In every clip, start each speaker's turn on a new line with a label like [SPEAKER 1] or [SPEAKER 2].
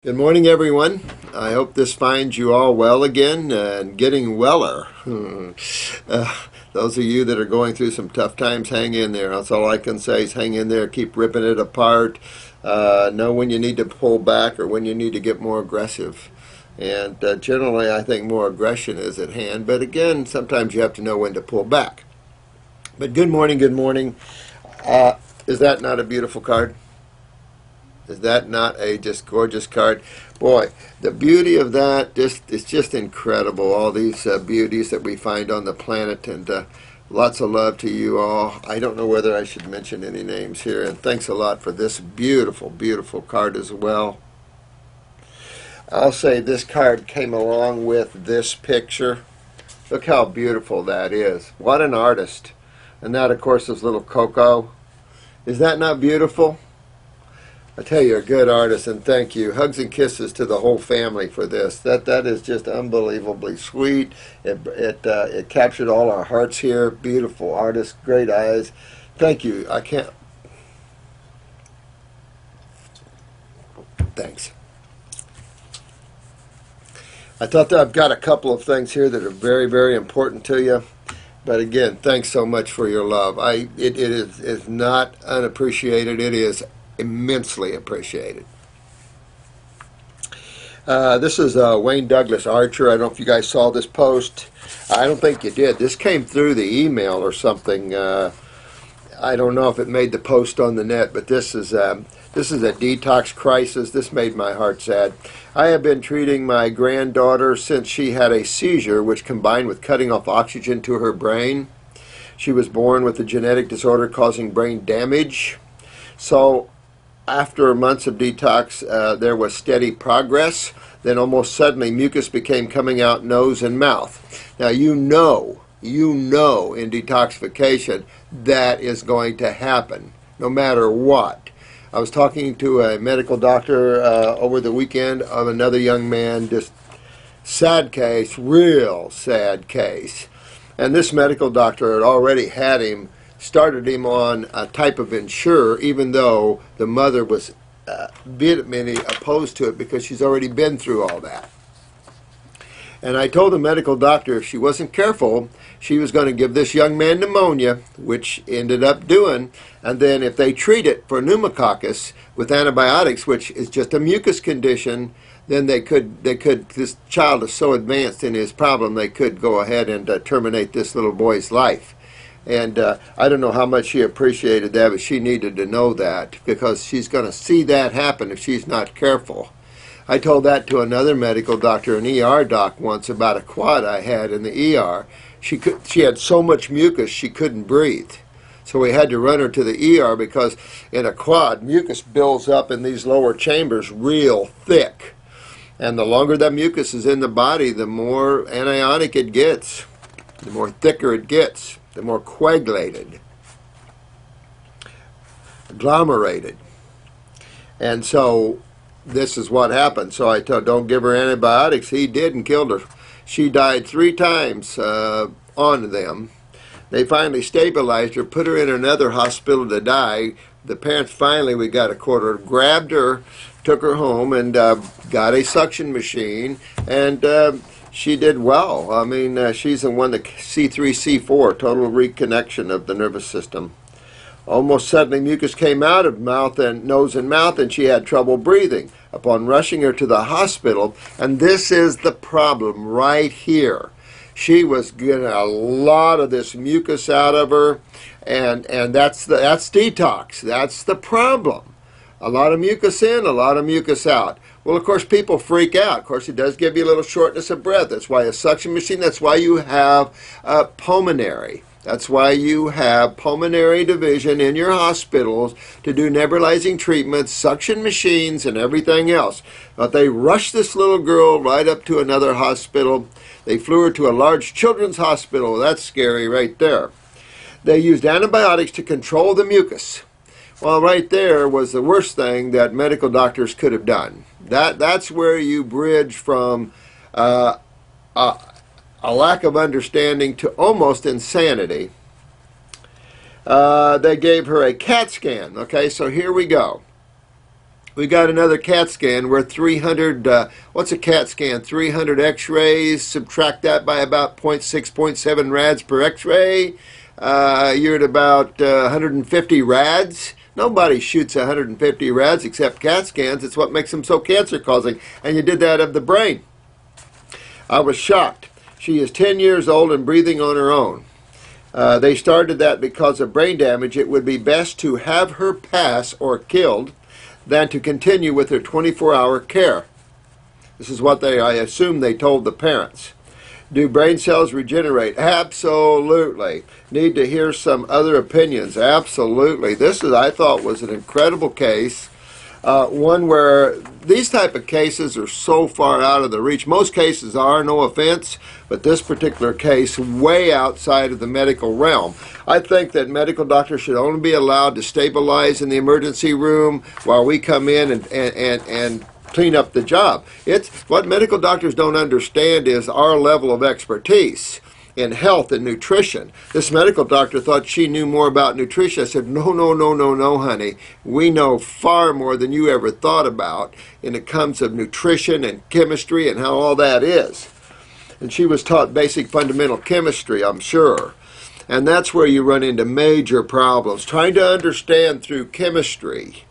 [SPEAKER 1] Good morning, everyone. I hope this finds you all well again and getting weller. Those of you that are going through some tough times, hang in there. That's all I can say is hang in there, keep ripping it apart. Know when you need to pull back or when you need to get more aggressive. And generally, I think more aggression is at hand. But again, sometimes you have to know when to pull back. But good morning, good morning. Is that not a beautiful card? Is that not a just gorgeous card? Boy, the beauty of that is just incredible. All these beauties that we find on the planet, and lots of love to you all. I don't know whether I should mention any names here, and thanks a lot for this beautiful, beautiful card as well. I'll say this card came along with this picture. Look how beautiful that is. What an artist. And that, of course, is little Coco. Is that not beautiful? I tell you, you're a good artist, and thank you. Hugs and kisses to the whole family for this. That is just unbelievably sweet. It captured all our hearts here. Beautiful artist, great eyes. Thank you. I can't. Thanks. I thought that I've got a couple of things here that are very, very important to you. But again, thanks so much for your love. It is not unappreciated. It is immensely appreciated. This is Wayne Douglas Archer. I don't know if you guys saw this post. I don't think you did. This came through the email or something. I don't know if it made the post on the net, but this is a detox crisis. This made my heart sad. I have been treating my granddaughter since she had a seizure, which combined with cutting off oxygen to her brain. She was born with a genetic disorder causing brain damage. So after months of detox, there was steady progress. Then almost suddenly mucus became coming out nose and mouth. Now you know in detoxification that is going to happen no matter what. I was talking to a medical doctor over the weekend of another young man, just sad case, real sad case. And this medical doctor had already started him on a type of insurer, even though the mother was vehemently opposed to it because she's already been through all that. And I told the medical doctor if she wasn't careful, she was going to give this young man pneumonia, which ended up doing. And then if they treat it for pneumococcus with antibiotics, which is just a mucus condition, then they could, this child is so advanced in his problem, they could go ahead and terminate this little boy's life. And I don't know how much she appreciated that, but she needed to know that because she's going to see that happen if she's not careful. I told that to another medical doctor, an ER doc, once about a quad I had in the ER. She had so much mucus she couldn't breathe. So we had to run her to the ER because in a quad, mucus builds up in these lower chambers real thick. And the longer that mucus is in the body, the more anionic it gets, the more thicker it gets, the more coagulated, agglomerated. And so this is what happened. So I told, don't give her antibiotics. He did and killed her. She died 3 times on them. They finally stabilized her, put her in another hospital to die. The parents finally, we got a quarter, grabbed her, took her home, and got a suction machine, and she did well. I mean, she's the one that C3, C4, total reconnection of the nervous system. Almost suddenly mucus came out of nose and mouth, and she had trouble breathing. Upon rushing her to the hospital, and this is the problem right here, she was getting a lot of this mucus out of her, and that's detox. That's the problem. A lot of mucus in, a lot of mucus out. Well, of course, people freak out. Of course, it does give you a little shortness of breath. That's why a suction machine, that's why you have pulmonary. That's why you have pulmonary division in your hospitals to do nebulizing treatments, suction machines, and everything else. But they rushed this little girl right up to another hospital. They flew her to a large children's hospital. That's scary right there. They used antibiotics to control the mucus. Well, right there was the worst thing that medical doctors could have done. That's where you bridge from a lack of understanding to almost insanity. They gave her a CAT scan. Okay, so here we go. We got another CAT scan where 300, what's a CAT scan? 300 x-rays, subtract that by about 0.6, 0.7 rads per x-ray. You're at about 150 rads. Nobody shoots 150 rads except CAT scans. It's what makes them so cancer-causing. And you did that of the brain. I was shocked. She is 10 years old and breathing on her own. They started that because of brain damage. It would be best to have her pass or killed than to continue with her 24-hour care. This is what I assume they told the parents. Do brain cells regenerate? Absolutely. Need to hear some other opinions? Absolutely. This is, I thought, was an incredible case. One where these type of cases are so far out of the reach. Most cases are, no offense, but this particular case way outside of the medical realm. I think that medical doctors should only be allowed to stabilize in the emergency room while we come in and clean up the job. It's what medical doctors don't understand is our level of expertise in health and nutrition. This medical doctor thought she knew more about nutrition. I said, no, no, no, no, no, honey. We know far more than you ever thought about when it comes of nutrition and chemistry and how all that is. And she was taught basic fundamental chemistry, I'm sure. And that's where you run into major problems. Trying to understand through chemistry,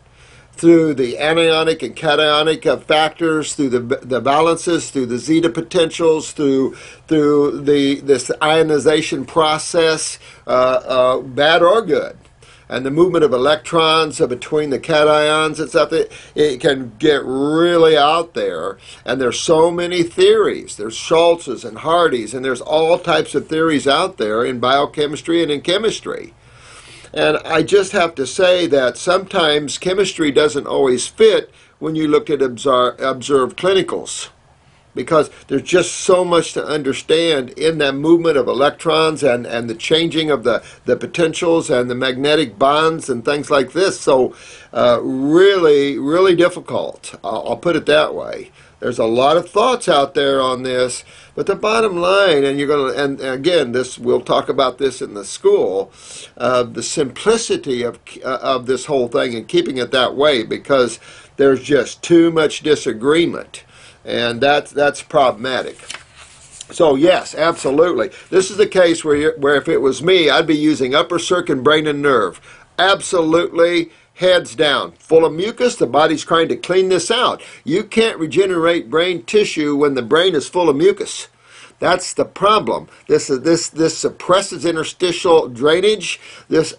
[SPEAKER 1] through the anionic and cationic factors, through the balances, through the zeta potentials, through this ionization process, bad or good, and the movement of electrons between the cations and stuff. It can get really out there, and there's so many theories. There's Schultz's and Hardy's, and there's all types of theories out there in biochemistry and in chemistry. And I just have to say that sometimes chemistry doesn't always fit when you look at observed clinicals, because there's just so much to understand in that movement of electrons and the changing of the potentials and the magnetic bonds and things like this. So really, really difficult. I'll put it that way. There's a lot of thoughts out there on this, but the bottom line, and you're going to, and again, this we'll talk about this in the school, the simplicity of this whole thing and keeping it that way, because there's just too much disagreement, and that's problematic. So yes, absolutely, this is the case where if it was me, I'd be using upper circuit, brain, and nerve. Absolutely. Heads down, full of mucus. The body's trying to clean this out. You can't regenerate brain tissue when the brain is full of mucus. That's the problem. This suppresses interstitial drainage. This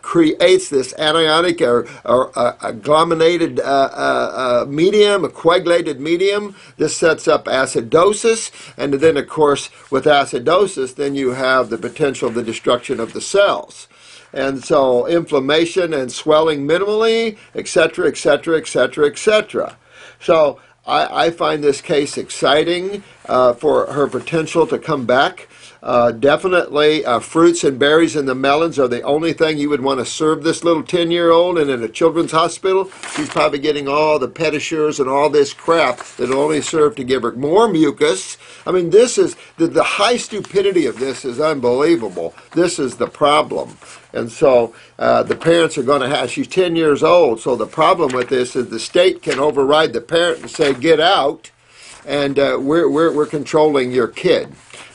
[SPEAKER 1] creates this anionic or agglomerated medium, a coagulated medium. This sets up acidosis, and then, of course, with acidosis, then you have the potential of the destruction of the cells. And so inflammation and swelling minimally, etc., etc., etc., etc. So I find this case exciting for her potential to come back. Definitely fruits and berries and the melons are the only thing you would want to serve this little 10-year-old, and in a children's hospital, she's probably getting all the pedicures and all this crap that'll only serve to give her more mucus. I mean, this is, the high stupidity of this is unbelievable. This is the problem. And so the parents are going to have, she's 10 years old, so the problem with this is the state can override the parent and say, get out, and we're controlling your kid.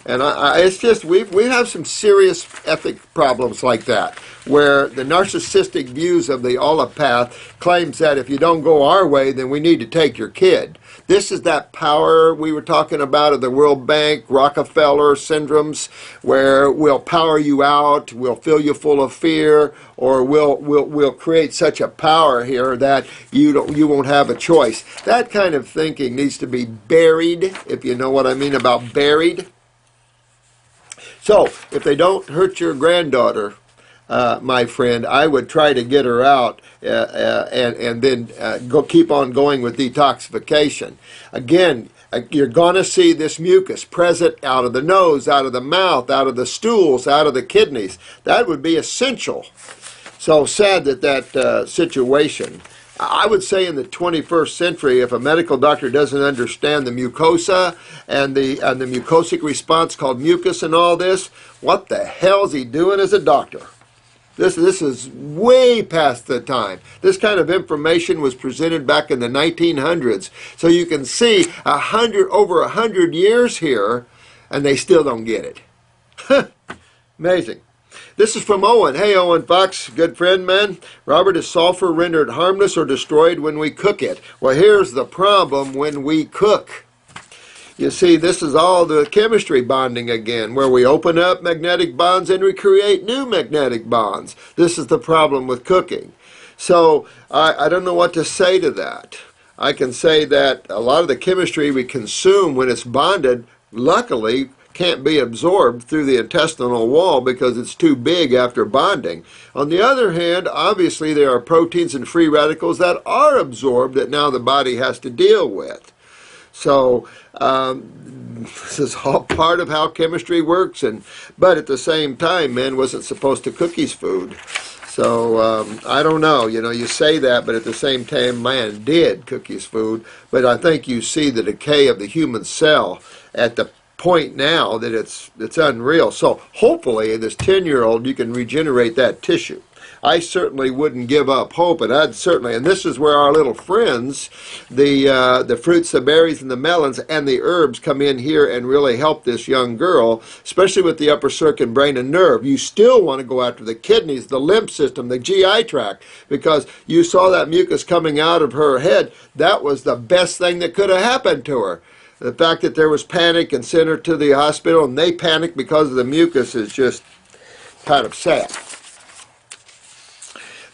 [SPEAKER 1] And it's just, we have some serious ethic problems like that, where the narcissistic views of the allopath claims that if you don't go our way, then we need to take your kid. This is that power we were talking about of the World Bank, Rockefeller syndromes, where we'll power you out, we'll fill you full of fear, or we'll create such a power here that you won't have a choice. That kind of thinking needs to be buried, if you know what I mean about buried. So, if they don't hurt your granddaughter, my friend, I would try to get her out and then keep on going with detoxification. Again, you're going to see this mucus present out of the nose, out of the mouth, out of the stools, out of the kidneys. That would be essential. So sad that situation. I would say in the 21st century, if a medical doctor doesn't understand the mucosa and the mucosic response called mucus and all this, what the hell is he doing as a doctor? This is way past the time. This kind of information was presented back in the 1900s. So you can see over 100 years here, and they still don't get it. Amazing. This is from Owen. Hey, Owen Fox, good friend, man. Robert, is sulfur rendered harmless or destroyed when we cook it? Well, here's the problem when we cook. You see, this is all the chemistry bonding again, where we open up magnetic bonds and we create new magnetic bonds. This is the problem with cooking. So I don't know what to say to that. I can say that a lot of the chemistry we consume when it's bonded, luckily, can't be absorbed through the intestinal wall because it's too big after bonding. On the other hand, obviously there are proteins and free radicals that are absorbed that now the body has to deal with. So this is all part of how chemistry works, but at the same time, man wasn't supposed to cook his food. So I don't know, you say that, but at the same time, man did cook his food. But I think you see the decay of the human cell at the point now that it's unreal. So hopefully, this 10-year-old, you can regenerate that tissue. I certainly wouldn't give up hope, and and this is where our little friends, the fruits, the berries, and the melons, and the herbs come in here and really help this young girl, especially with the upper circuit, brain, and nerve. You still want to go after the kidneys, the lymph system, the GI tract, because you saw that mucus coming out of her head. That was the best thing that could have happened to her. The fact that there was panic and sent her to the hospital, and they panicked because of the mucus, is just kind of sad.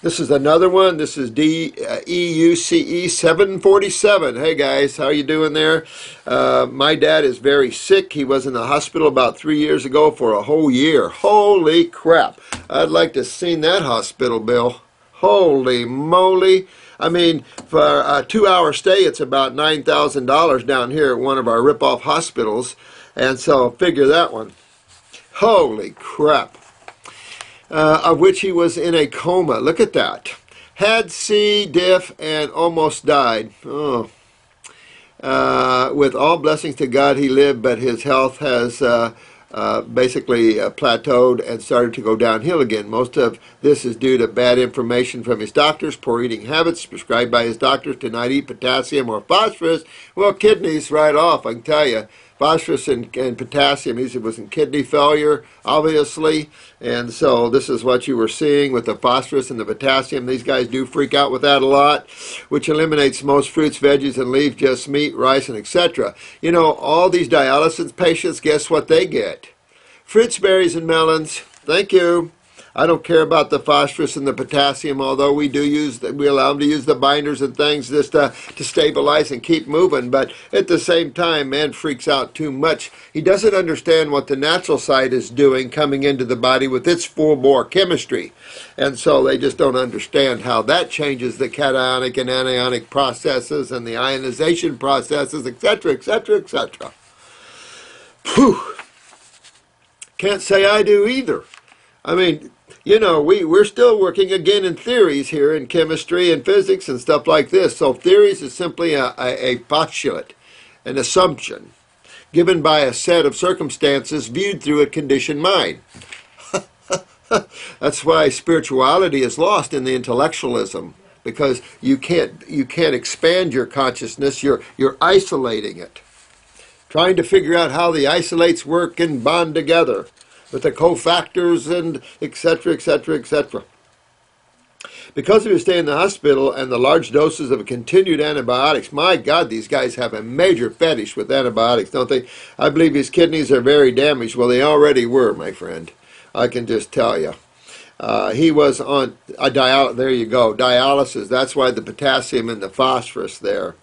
[SPEAKER 1] This is another one. This is EUCE 747. Hey guys, how you doing there? My dad is very sick. He was in the hospital about 3 years ago for a whole year. Holy crap. I'd like to have seen that hospital bill. Holy moly. I mean, for a 2-hour stay, it's about $9,000 down here at one of our rip-off hospitals. And so figure that one. Holy crap. Of which he was in a coma. Look at that. Had C. diff and almost died. Oh. With all blessings to God, he lived, but his health has basically plateaued and started to go downhill again. Most of this is due to bad information from his doctors, poor eating habits prescribed by his doctors to not eat potassium or phosphorus. Well, kidneys right off, I can tell you. Phosphorus and potassium, he was in kidney failure, obviously, and so this is what you were seeing with the phosphorus and the potassium. These guys do freak out with that a lot, which eliminates most fruits, veggies, and leaves, just meat, rice, and etc. All these dialysis patients, guess what they get? Fruits, berries, and melons. Thank you. I don't care about the phosphorus and the potassium, although we allow them to use the binders and things just to stabilize and keep moving. But at the same time, man freaks out too much. He doesn't understand what the natural side is doing coming into the body with its full-bore chemistry. And so they just don't understand how that changes the cationic and anionic processes and the ionization processes, etc., etc., etc. Phew. Can't say I do either. I mean, we're still working again in theories here in chemistry and physics and stuff like this. So theories is simply a postulate, an assumption, given by a set of circumstances viewed through a conditioned mind. That's why spirituality is lost in the intellectualism, because you can't expand your consciousness. You're isolating it, trying to figure out how the isolates work and bond together with the cofactors and etc., etc., etc. Because of his stay in the hospital and the large doses of continued antibiotics, my God, these guys have a major fetish with antibiotics, don't they? I believe his kidneys are very damaged. Well, they already were, my friend. I can just tell you. He was on a there you go, dialysis. That's why the potassium and the phosphorus there.